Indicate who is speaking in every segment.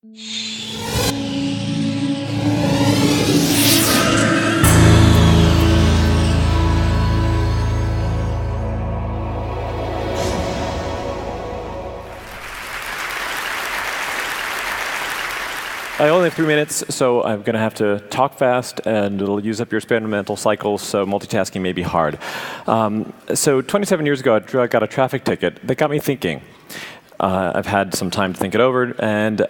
Speaker 1: I only have 3 minutes, so I'm going to have to talk fast, and it'll use up your experimental cycles, so multitasking may be hard. So 27 years ago, I got a traffic ticket that got me thinking. I've had some time to think it over, and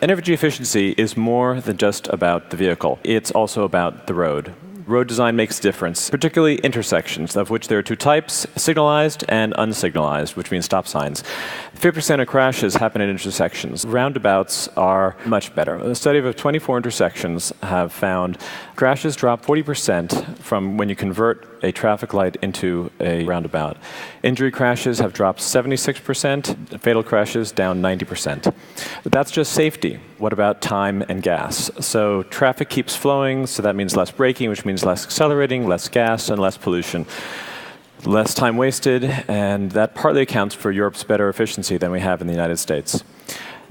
Speaker 1: energy efficiency is more than just about the vehicle. It's also about the road. Road design makes a difference, particularly intersections, of which there are two types, signalized and unsignalized, which means stop signs. 50% of crashes happen at intersections. Roundabouts are much better. A study of 24 intersections have found crashes drop 40% from when you convert a traffic light into a roundabout. Injury crashes have dropped 76%, fatal crashes down 90%. But that's just safety. What about time and gas? So traffic keeps flowing, so that means less braking, which means less accelerating, less gas, and less pollution. Less time wasted, and that partly accounts for Europe's better efficiency than we have in the United States.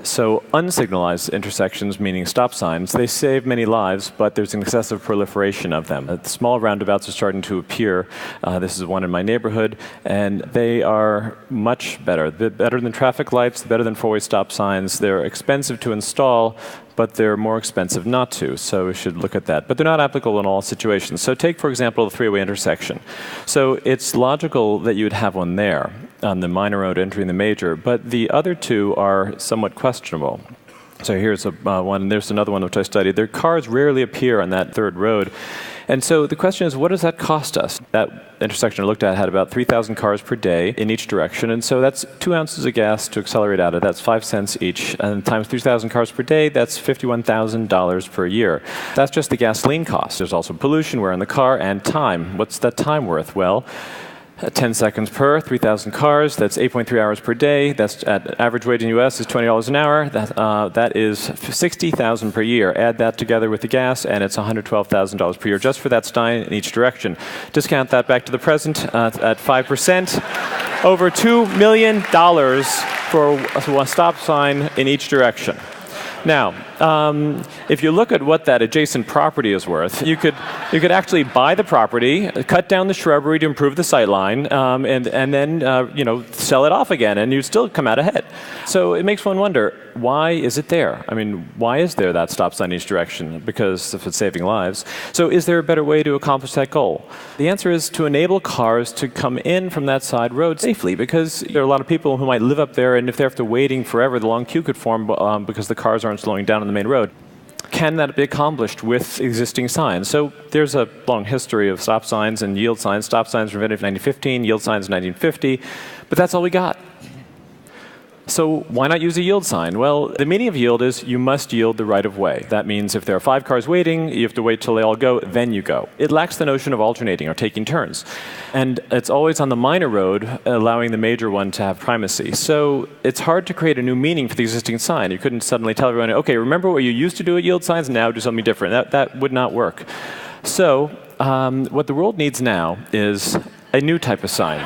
Speaker 1: So unsignalized intersections, meaning stop signs, they save many lives, but there's an excessive proliferation of them. Small roundabouts are starting to appear. This is one in my neighborhood, and they are much better. They're better than traffic lights, better than four-way stop signs. They're expensive to install, but they're more expensive not to, so we should look at that. But they're not applicable in all situations. So take, for example, the three-way intersection. So it's logical that you would have one there on the minor road entering the major, but the other two are somewhat questionable. So here's one, there's another one which I studied. Their cars rarely appear on that third road. And so the question is, what does that cost us? That intersection I looked at had about 3,000 cars per day in each direction, and so that's 2 ounces of gas to accelerate out of. That's 5 cents each, and times 3,000 cars per day, that's $51,000 per year. That's just the gasoline cost. There's also pollution, wear on the car, and time. What's that time worth? Well, 10 seconds per 3,000 cars, that's 8.3 hours per day. That's at average wage in the US is $20 an hour. That is $60,000 per year. Add that together with the gas, and it's $112,000 per year just for that sign in each direction. Discount that back to the present at 5%. Over $2 million for a stop sign in each direction. Now, if you look at what that adjacent property is worth, you could actually buy the property, cut down the shrubbery to improve the sightline, and then sell it off again, and you'd still come out ahead. So it makes one wonder, why is it there? I mean, why is there that stop sign in each direction? Because if it's saving lives. So is there a better way to accomplish that goal? The answer is to enable cars to come in from that side road safely, because there are a lot of people who might live up there, and if they're after waiting forever, the long queue could form because the cars aren't slowing down on the main road. Can that be accomplished with existing signs? So there's a long history of stop signs and yield signs. Stop signs were invented in 1915, yield signs in 1950, but that's all we got. So why not use a yield sign? Well, the meaning of yield is you must yield the right of way. That means if there are 5 cars waiting, you have to wait till they all go, then you go. It lacks the notion of alternating or taking turns. And it's always on the minor road, allowing the major one to have primacy. So it's hard to create a new meaning for the existing sign. You couldn't suddenly tell everyone, okay, remember what you used to do at yield signs, now do something different. That would not work. So what the world needs now is a new type of sign.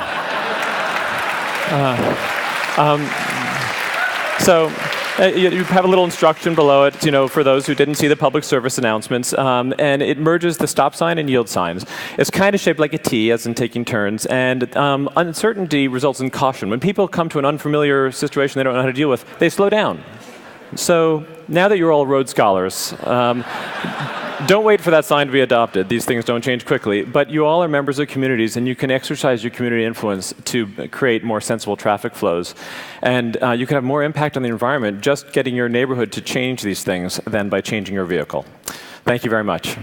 Speaker 1: So you have a little instruction below it, for those who didn't see the public service announcements, and it merges the stop sign and yield signs. It's kind of shaped like a T, as in taking turns, and uncertainty results in caution. When people come to an unfamiliar situation they don't know how to deal with, they slow down. So now that you're all road scholars, don't wait for that sign to be adopted. These things don't change quickly. But you all are members of communities, and you can exercise your community influence to create more sensible traffic flows. And you can have more impact on the environment just getting your neighborhood to change these things than by changing your vehicle. Thank you very much.